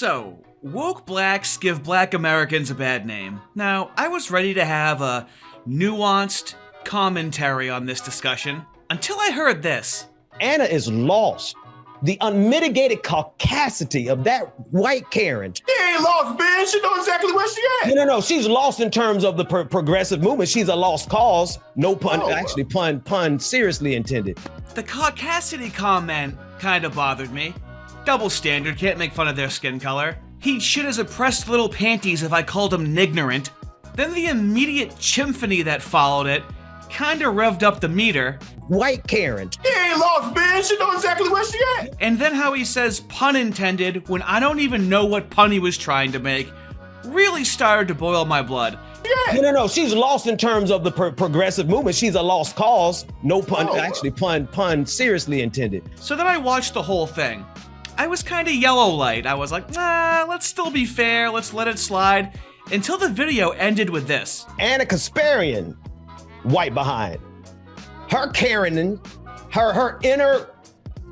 So, woke blacks give black Americans a bad name. Now, I was ready to have a nuanced commentary on this discussion until I heard this. Ana is lost. The unmitigated caucasity of that white Karen. She ain't lost, man. She knows exactly where she at. No. She's lost in terms of the progressive movement. She's a lost cause. No pun, pun seriously intended. The caucasity comment kind of bothered me. Double standard, can't make fun of their skin color. He'd shit his oppressed little panties if I called him nignorant. Then the immediate chimphony that followed it kinda revved up the meter. White Karen. She ain't lost, man. She knows exactly where she at. And then how he says pun intended when I don't even know what pun he was trying to make really started to boil my blood. Yeah. No. She's lost in terms of the progressive movement. She's a lost cause. No pun, pun seriously intended. So then I watched the whole thing. I was kinda yellow light. I was like, nah, let's still be fair. Let's let it slide. Until the video ended with this. Ana Kasparian, white behind. Her Karenin, her inner,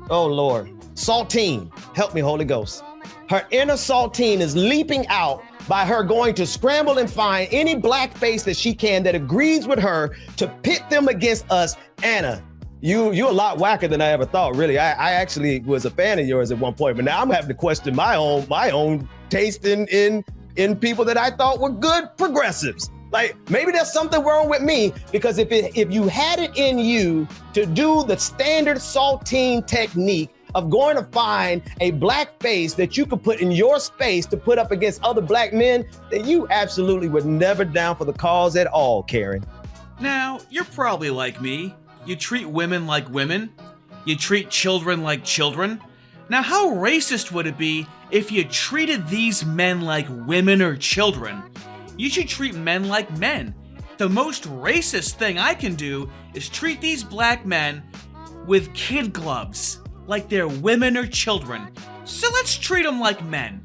oh Lord, saltine, help me Holy Ghost. Her inner saltine is leaping out by her going to scramble and find any black face that she can that agrees with her to pit them against us. Ana, you're a lot whacker than I ever thought, really. I actually was a fan of yours at one point, but now I'm having to question my own taste in people that I thought were good progressives. Like, maybe there's something wrong with me, because if you had it in you to do the standard saltine technique of going to find a black face that you could put in your space to put up against other black men, then you absolutely were never down for the cause at all, Karen. Now, you're probably like me. You treat women like women. You treat children like children. Now, how racist would it be if you treated these men like women or children? You should treat men like men. The most racist thing I can do is treat these black men with kid gloves, like they're women or children. So let's treat them like men.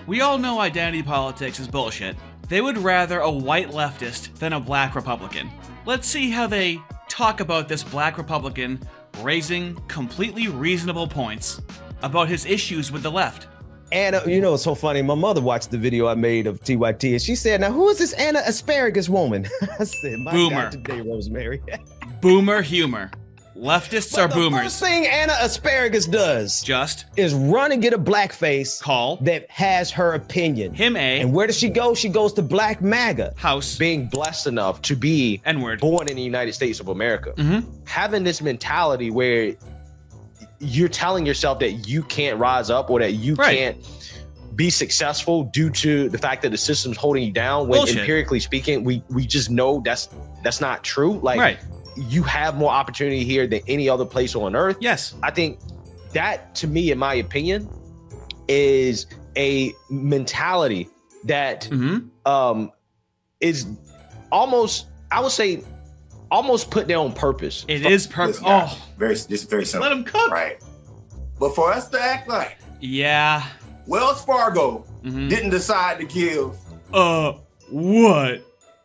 We all know identity politics is bullshit. They would rather a white leftist than a black Republican. Let's see how they talk about this black Republican raising completely reasonable points about his issues with the left. Ana, you know, it's so funny. My mother watched the video I made of TYT, and she said, now, who is this Ana Asparagus woman? I said, my Boomer. God, today, Rosemary. Boomer humor. Leftists are boomers. The first thing Ana Asparagus does is run and get a blackface that has her opinion. And where does she go? She goes to Black MAGA. House. Being blessed enough to be born in the United States of America. Having this mentality where you're telling yourself that you can't rise up or that you can't be successful due to the fact that the system's holding you down, when empirically speaking, we just know that's not true. Like, you have more opportunity here than any other place on earth. Yes. I think that, to me, in my opinion, is a mentality that is almost, I would say, almost put there on purpose. It is purpose. Very simple. Let him cook. Right. But for us to act like Wells Fargo didn't decide to give what?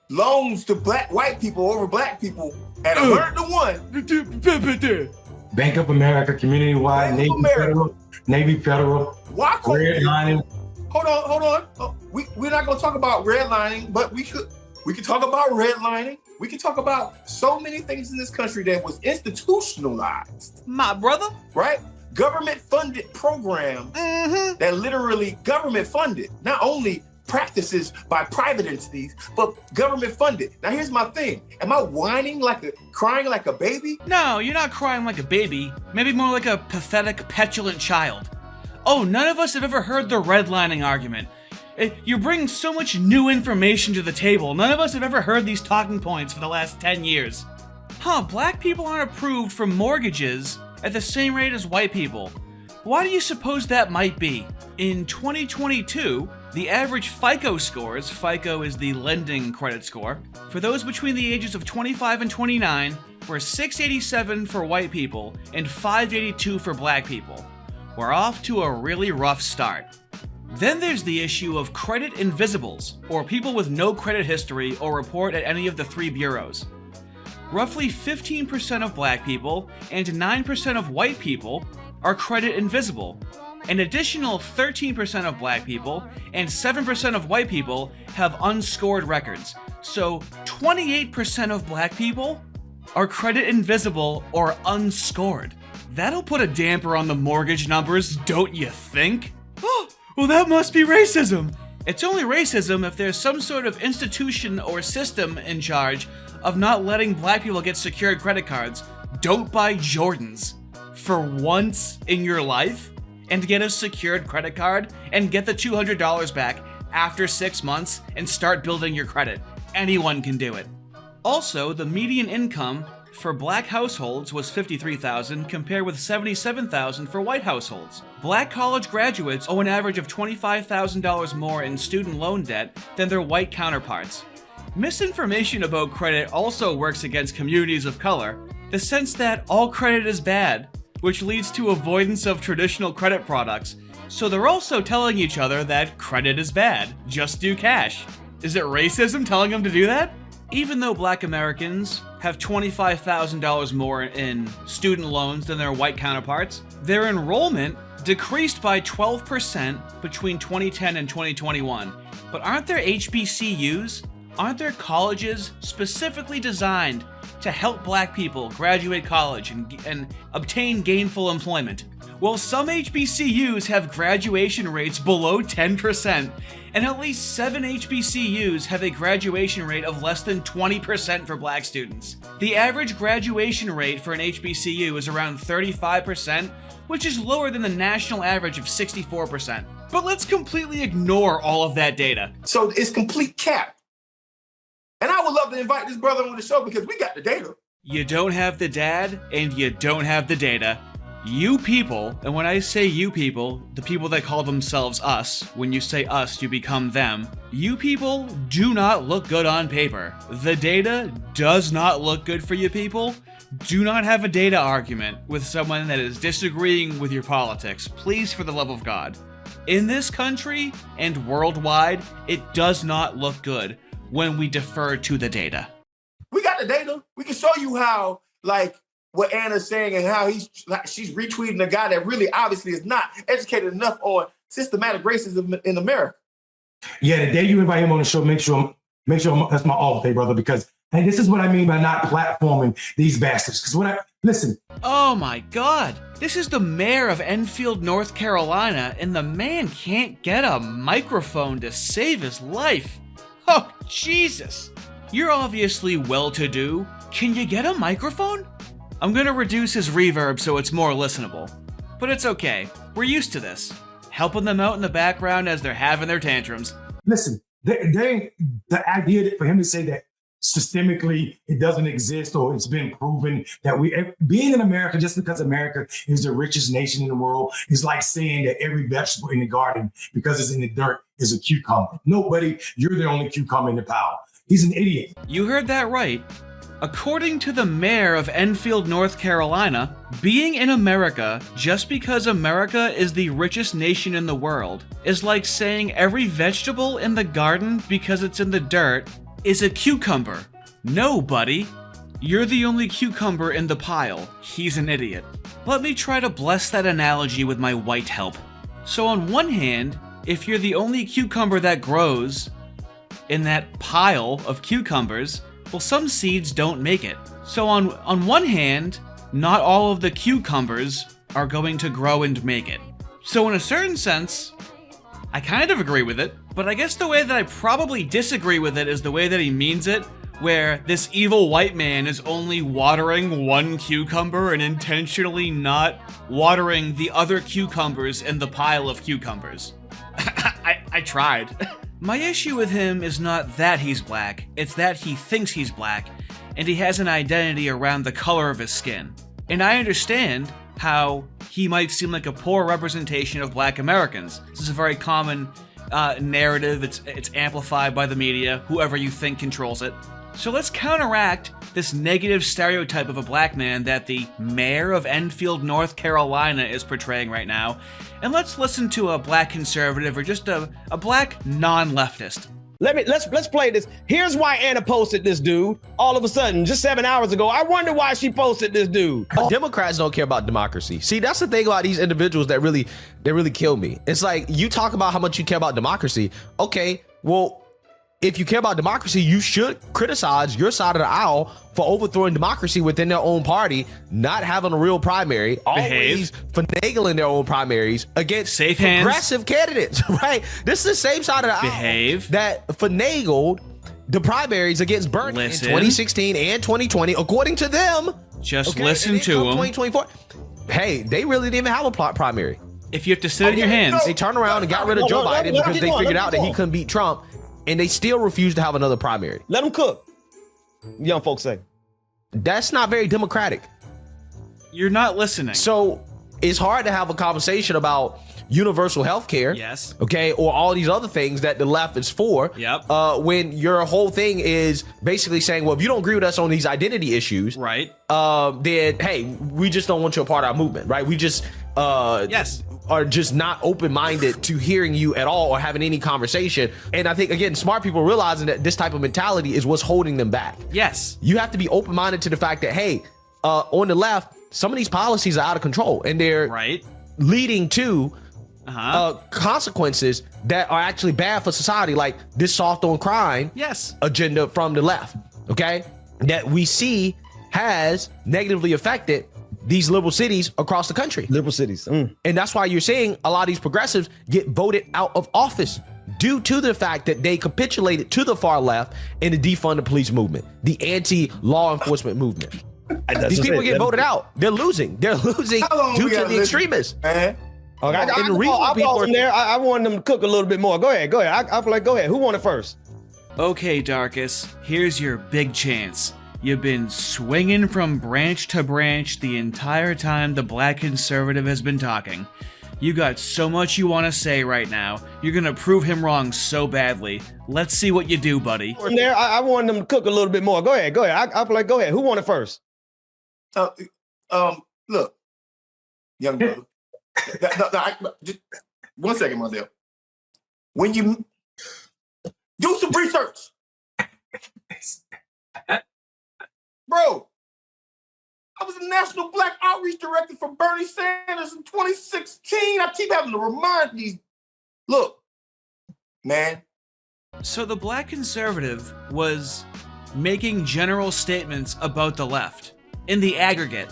Loans to white people over black people at 100-1. Bank of America, community wide, Navy Federal. Why redlining? Hold on. We're not gonna talk about redlining, but we could talk about redlining. We can talk about so many things in this country that was institutionalized. My brother. Right? Government-funded program that literally government-funded, not only practices by private entities, but government-funded. Now, here's my thing. Am I crying like a baby? No, you're not crying like a baby. Maybe more like a pathetic, petulant child. Oh, none of us have ever heard the redlining argument. You bring so much new information to the table. None of us have ever heard these talking points for the last 10 years. Black people aren't approved for mortgages at the same rate as white people. Why do you suppose that might be? In 2022, the average FICO scores, FICO is the lending credit score, for those between the ages of 25 and 29 were 687 for white people and 582 for black people. We're off to a really rough start. Then there's the issue of credit invisibles, or people with no credit history or report at any of the 3 bureaus. Roughly 15% of black people and 9% of white people are credit invisible. An additional 13% of black people and 7% of white people have unscored records. So 28% of black people are credit invisible or unscored. That'll put a damper on the mortgage numbers, don't you think? Oh, well, that must be racism. It's only racism if there's some sort of institution or system in charge of not letting black people get secured credit cards. Don't buy Jordans for once in your life and get a secured credit card and get the $200 back after 6 months and start building your credit. Anyone can do it. Also, the median income for black households was $53,000 compared with $77,000 for white households. Black college graduates owe an average of $25,000 more in student loan debt than their white counterparts. Misinformation about credit also works against communities of color. The sense that all credit is bad, which leads to avoidance of traditional credit products. So they're also telling each other that credit is bad, just do cash. Is it racism telling them to do that? Even though black Americans have $25,000 more in student loans than their white counterparts, their enrollment decreased by 12% between 2010 and 2021. But aren't there HBCUs? Aren't there colleges specifically designed to help black people graduate college and obtain gainful employment? Well, some HBCUs have graduation rates below 10%, and at least 7 HBCUs have a graduation rate of less than 20% for black students. The average graduation rate for an HBCU is around 35%, which is lower than the national average of 64%. But let's completely ignore all of that data. So it's complete cap. And I would love to invite this brother on the show because we got the data. You don't have the dad, and you don't have the data. You people, and when I say you people, the people that call themselves us, when you say us, you become them. You people do not look good on paper. The data does not look good for you people. Do not have a data argument with someone that is disagreeing with your politics. Please, for the love of God. In this country and worldwide, it does not look good when we defer to the data. We got the data. We can show you how, like, what Anna's saying and how she's retweeting a guy that really obviously is not educated enough on systematic racism in America. Yeah, the day you invite him on the show, make sure that's my off day, brother, because hey, this is what I mean by not platforming these bastards. Because listen. Oh my God, this is the mayor of Enfield, North Carolina, and the man can't get a microphone to save his life. Oh, Jesus. You're obviously well-to-do. Can you get a microphone? I'm gonna reduce his reverb so it's more listenable. But it's okay. We're used to this. Helping them out in the background as they're having their tantrums. Listen, the idea that for him to say that systemically it doesn't exist or it's been proven that being in America, just because America is the richest nation in the world, is like saying that every vegetable in the garden, because it's in the dirt, is a cucumber. Nobody, you're the only cucumber in the pile. He's an idiot. You heard that right. According to the mayor of Enfield, North Carolina, being in America just because America is the richest nation in the world is like saying every vegetable in the garden because it's in the dirt is a cucumber. No, buddy. You're the only cucumber in the pile. He's an idiot. Let me try to bless that analogy with my white help. So on one hand, if you're the only cucumber that grows in that pile of cucumbers, well, some seeds don't make it. So on one hand, not all of the cucumbers are going to grow and make it. So in a certain sense, I kind of agree with it, but I guess the way that I probably disagree with it is the way that he means it, where this evil white man is only watering one cucumber and intentionally not watering the other cucumbers in the pile of cucumbers. I tried. My issue with him is not that he's black, it's that he thinks he's black, and he has an identity around the color of his skin. And I understand how he might seem like a poor representation of black Americans. This is a very common narrative, it's amplified by the media, whoever you think controls it. So let's counteract this negative stereotype of a black man that the mayor of Enfield, North Carolina is portraying right now, and let's listen to a black conservative or just a black non-leftist. Let's play this. Here's why Anna posted this dude all of a sudden, just 7 hours ago. I wonder why she posted this dude. Democrats don't care about democracy. See, that's the thing about these individuals that really kill me. It's like, you talk about how much you care about democracy. Okay, well, if you care about democracy, you should criticize your side of the aisle for overthrowing democracy within their own party, not having a real primary, always finagling their own primaries against progressive candidates, right? This is the same side of the aisle that finagled the primaries against Bernie in 2016 and 2020, according to them. Just listen to them. 2024. Hey, they really didn't even have a primary. If you have to sit in your hands. They turned around and got rid of Joe Biden because they figured out that he couldn't beat Trump. And they still refuse to have another primary. Let them cook, young folks say. That's not very democratic. You're not listening. So it's hard to have a conversation about universal health care. Yes. Okay. Or all these other things that the left is for. Yep. When your whole thing is basically saying, well, if you don't agree with us on these identity issues, right? Then, hey, we just don't want you a part of our movement, right? We just are just not open-minded to hearing you at all or having any conversation. And I think, again, smart people realizing that this type of mentality is what's holding them back. Yes. You have to be open-minded to the fact that, hey, on the left, some of these policies are out of control and they're leading to consequences that are actually bad for society, like this soft on crime agenda from the left, okay, that we see has negatively affected these liberal cities across the country. Liberal cities. And that's why you're seeing a lot of these progressives get voted out of office due to the fact that they capitulated to the far left in the defund the police movement, the anti-law enforcement movement. These people get voted out. They're losing. They're losing due to the extremists. I wanted them to cook a little bit more. Go ahead. I feel like, go ahead. Who wanted first? Okay, Darkus, here's your big chance. You've been swinging from branch to branch the entire time the black conservative has been talking. You got so much you want to say right now. You're going to prove him wrong so badly. Let's see what you do, buddy. I wanted them to cook a little bit more. Go ahead. I feel like, go ahead. Who wanted first? Look, young brother. Just 1 second, Mondale. When you do some research, bro, I was the National Black Outreach Director for Bernie Sanders in 2016. I keep having to remind these. Look, man. So the black conservative was making general statements about the left in the aggregate.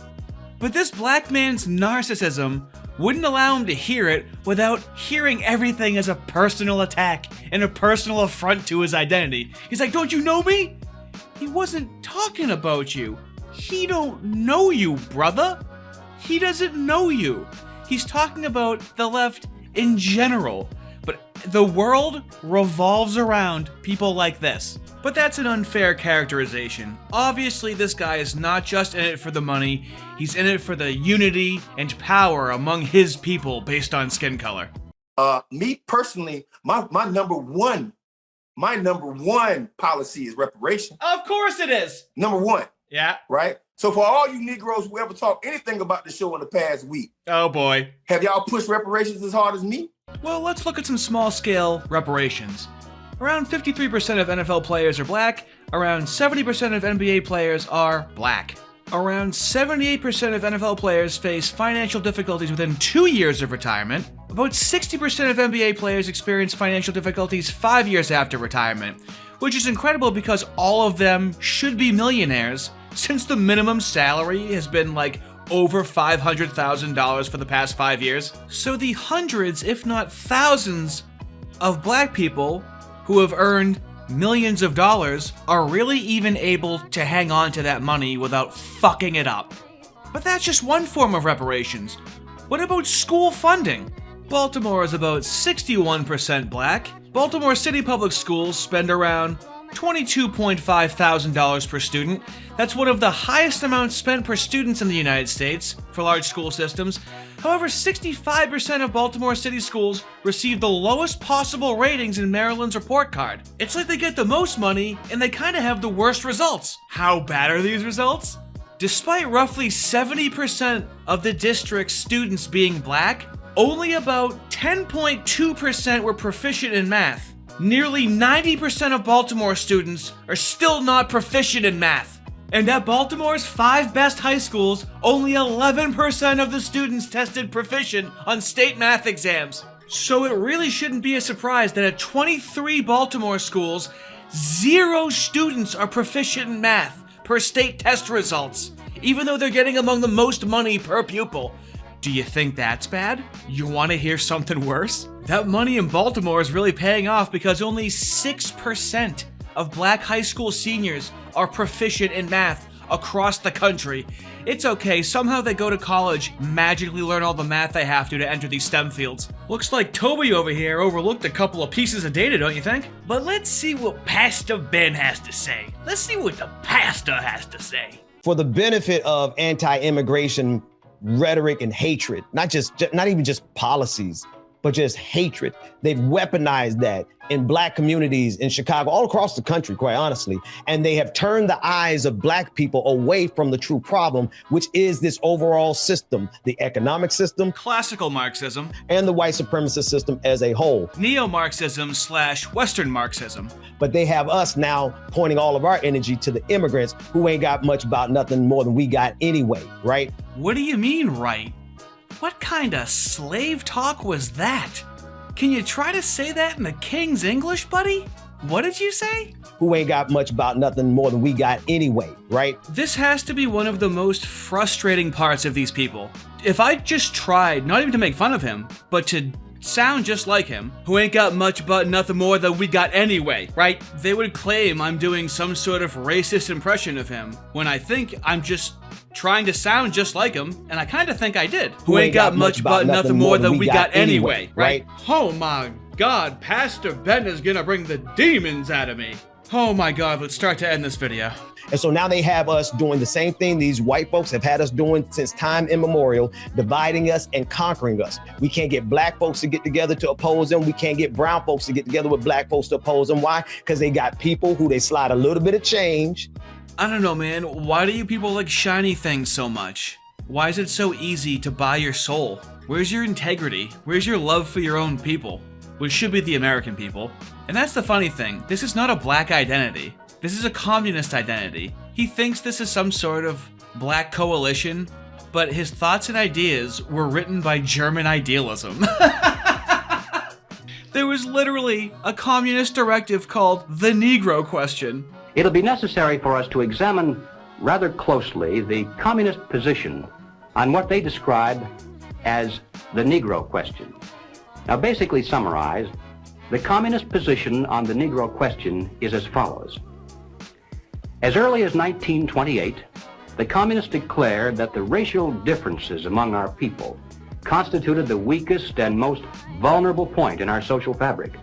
But this black man's narcissism wouldn't allow him to hear it without hearing everything as a personal attack and a personal affront to his identity. He's like, don't you know me? He wasn't talking about you. He don't know you, brother. He doesn't know you. He's talking about the left in general. But the world revolves around people like this. But that's an unfair characterization. Obviously, this guy is not just in it for the money. He's in it for the unity and power among his people based on skin color. Me personally, my number one policy is reparation. Of course it is. Number one. Yeah. Right? So for all you Negroes who ever talk anything about the show in the past week. Oh boy. Have y'all pushed reparations as hard as me? Well, let's look at some small-scale reparations. Around 53% of NFL players are black. Around 70% of NBA players are black. Around 78% of NFL players face financial difficulties within 2 years of retirement. About 60% of NBA players experience financial difficulties 5 years after retirement, which is incredible because all of them should be millionaires since the minimum salary has been like over $500,000 for the past 5 years. So the hundreds, if not thousands, of black people who have earned millions of dollars are really even able to hang on to that money without fucking it up. But that's just one form of reparations. What about school funding? Baltimore is about 61% black. Baltimore City Public Schools spend around $22.5 thousand per student. That's one of the highest amounts spent per student in the United States for large school systems. However, 65% of Baltimore City schools receive the lowest possible ratings in Maryland's report card. It's like they get the most money and they kind of have the worst results. How bad are these results? Despite roughly 70% of the district's students being black, only about 10.2% were proficient in math. Nearly 90% of Baltimore students are still not proficient in math. And at Baltimore's 5 best high schools, only 11% of the students tested proficient on state math exams. So it really shouldn't be a surprise that at 23 Baltimore schools, 0 students are proficient in math per state test results, even though they're getting among the most money per pupil. Do you think that's bad? You want to hear something worse? That money in Baltimore is really paying off because only 6% of black high school seniors are proficient in math across the country. It's okay, somehow they go to college, magically learn all the math they have to enter these STEM fields. Looks like Toby over here overlooked a couple of pieces of data, don't you think? But let's see what Pastor Ben has to say. Let's see what the pastor has to say. For the benefit of anti-immigration rhetoric and hatred, not even just policies, but just hatred. They've weaponized that in black communities in Chicago, all across the country, quite honestly. And they have turned the eyes of black people away from the true problem, which is this overall system, the economic system, classical Marxism, and the white supremacist system as a whole. Neo-Marxism / Western Marxism. But they have us now pointing all of our energy to the immigrants who ain't got much about nothing more than we got anyway, right? What do you mean, right? What kind of slave talk was that? Can you try to say that in the King's English, buddy? What did you say? Who ain't got much about nothing more than we got anyway, right? This has to be one of the most frustrating parts of these people. If I just tried, not even to make fun of him, but to sound just like him, who ain't got much but nothing more than we got anyway, right? They would claim I'm doing some sort of racist impression of him, when I think I'm just trying to sound just like him, and I kind of think I did. Who ain't got much but nothing more than we got anyway, right? Oh my God, Pastor Ben is gonna bring the demons out of me. Oh my God, let's start to end this video. And so now they have us doing the same thing these white folks have had us doing since time immemorial, dividing us and conquering us. We can't get black folks to get together to oppose them. We can't get brown folks to get together with black folks to oppose them. Why? Because they got people who they slide a little bit of change. I don't know, man. Why do you people like shiny things so much? Why is it so easy to buy your soul? Where's your integrity? Where's your love for your own people? Which should be the American people. And that's the funny thing. This is not a black identity. This is a communist identity. He thinks this is some sort of black coalition, but his thoughts and ideas were written by German idealism. There was literally a communist directive called the Negro Question. It'll be necessary for us to examine rather closely the communist position on what they describe as the Negro question. Now, basically summarized, the communist position on the Negro question is as follows. As early as 1928, the communists declared that the racial differences among our people constituted the weakest and most vulnerable point in our social fabric.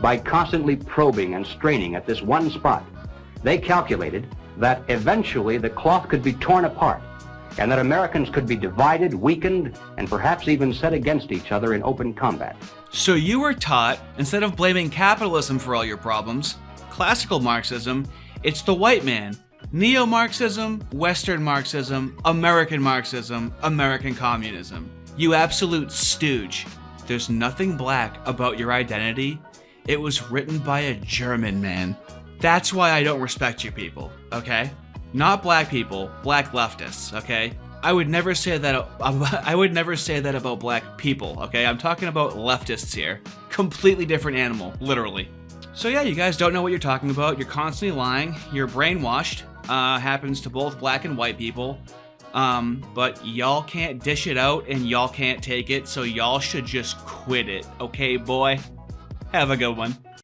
By constantly probing and straining at this one spot, they calculated that eventually the cloth could be torn apart and that Americans could be divided, weakened, and perhaps even set against each other in open combat. So you were taught, instead of blaming capitalism for all your problems, classical Marxism, it's the white man. Neo-Marxism, Western Marxism, American communism. You absolute stooge. There's nothing black about your identity. It was written by a German man. That's why I don't respect you people, okay? Not black people, black leftists, okay? I would never say that about black people, okay? I'm talking about leftists here. Completely different animal, literally. So yeah, you guys don't know what you're talking about. You're constantly lying. You're brainwashed. Happens to both black and white people. But y'all can't dish it out and y'all can't take it, so y'all should just quit it, okay, boy? Have a good one.